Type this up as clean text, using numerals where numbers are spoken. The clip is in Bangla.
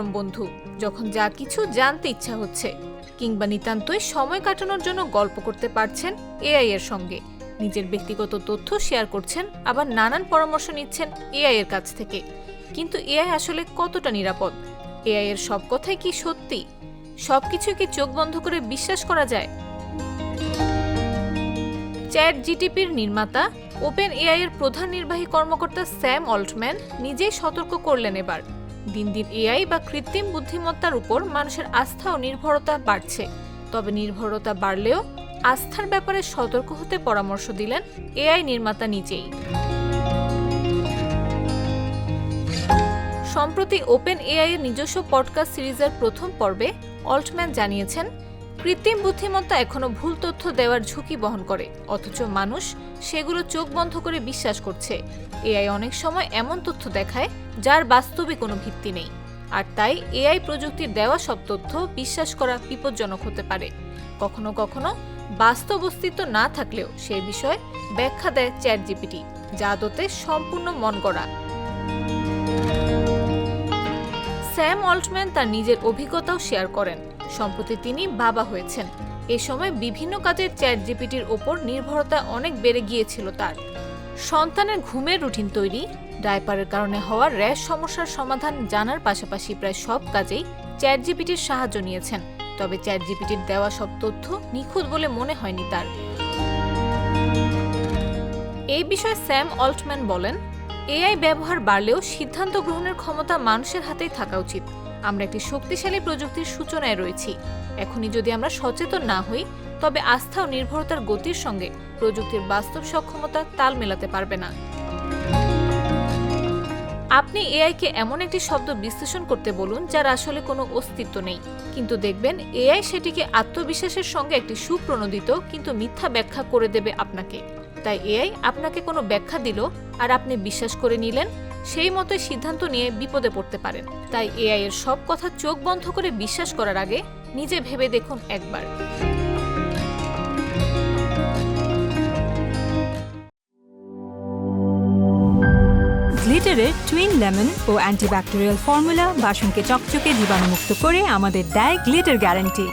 পরম বন্ধু, যখন যা কিছু জানতে ইচ্ছা হচ্ছে কিংবা নিতান্তই সময় কাটানোর জন্য গল্প করতে পারছেন এআই এর সঙ্গে, নিজের ব্যক্তিগত তথ্য শেয়ার করছেন, আবার নানান পরামর্শ নিচ্ছেন এআই এর কাছ থেকে। কিন্তু এআই আসলে কতটা নিরাপদ? এআই এর সব কথাই কি সত্যি? সবকিছু কি চোখ বন্ধ করে বিশ্বাস করা যায়? চ্যাটজিপিটির নির্মাতা ওপেন এআই এর প্রধান নির্বাহী কর্মকর্তা স্যাম অল্টম্যান নিজেই সতর্ক করলেন, এবার দিন দিন এআই বা কৃত্রিম বুদ্ধিমত্তার উপর মানুষের আস্থা ও নির্ভরতা বাড়ছে। তবে নির্ভরতা বাড়লেও আস্থার ব্যাপারে সতর্ক হতে পরামর্শ দিলেন এআই নির্মাতা নিজেই। সম্প্রতি ওপেন এআই এর নিজস্ব পডকাস্ট সিরিজের প্রথম পর্বে অল্টম্যান জানিয়েছেন, কৃত্রিম বুদ্ধিমত্তা এখনো ভুল তথ্য দেওয়ার ঝুঁকি বহন করে, অথচ মানুষ সেগুলো চোখ বন্ধ করে বিশ্বাস করছে। এআই অনেক সময় এমন তথ্য দেখায় যার বাস্তবে কোনো ভিত্তি নেই, আর তাই এআই প্রযুক্তির দেওয়া সব তথ্য বিশ্বাস করা বিপজ্জনক হতে পারে। কখনো কখনো বাস্তব অস্তিত্ব না থাকলেও সেই বিষয়ে ব্যাখ্যা দেয় চ্যাটজিপিটি, যা আদতে সম্পূর্ণ মন গড়া। স্যাম অল্টম্যান তার নিজের অভিজ্ঞতাও শেয়ার করেন। সম্প্রতি তিনি বাবা হয়েছেন। এ সময় বিভিন্ন কাজের চ্যাটজিপিটির ওপর নির্ভরতা অনেক বেড়ে গিয়েছিল তার। সন্তানের ঘুমের রুটিন তৈরি, ডায়পারের কারণে হওয়া র্যাশ সমস্যার সমাধান জানার পাশাপাশি প্রায় সব কাজেই চ্যাটজিপিটির সাহায্য নিয়েছেন। তবে চ্যাটজিপিটির দেওয়া সব তথ্য নিখুঁত বলে মনে হয়নি তার। এই বিষয়ে স্যাম অল্টম্যান বলেন, এআই ব্যবহার বাড়লেও সিদ্ধান্ত গ্রহণের ক্ষমতা মানুষের হাতেই থাকা উচিত। আমরা একটি শক্তিশালী প্রযুক্তির সূচনায় রয়েছি। এখনই যদি আমরা সচেতন না হই, তবে আস্থা ও নির্ভরতার গতির সঙ্গে প্রযুক্তির বাস্তব সক্ষমতা তাল মেলাতে পারবে না। আপনি এআইকে এমন একটি শব্দ বিশ্লেষণ করতে বলুন যার আসলে কোনো অস্তিত্ব নেই, কিন্তু দেখবেন এআই সেটিকে আত্মবিশ্বাসের সঙ্গে একটি সুপ্রণোদিত কিন্তু মিথ্যা ব্যাখ্যা করে দেবে আপনাকে। তাই এআই আপনাকে কোনো ব্যাখ্যা দিল আর আপনি বিশ্বাস করে নিলেন, সেই মতোই সিদ্ধান্ত নিয়ে বিপদে পড়তে পারেন। তাই এআই এর সব কথা চোখ বন্ধ করে বিশ্বাস করার আগে নিজে ভেবে দেখুন একবার। গ্লিটারের টুইন লেমন ও অ্যান্টিব্যাকটেরিয়াল ফর্মুলা বাসনকে চকচকে জীবাণুমুক্ত করে আমাদের দেয় গ্লিটার গ্যারান্টি।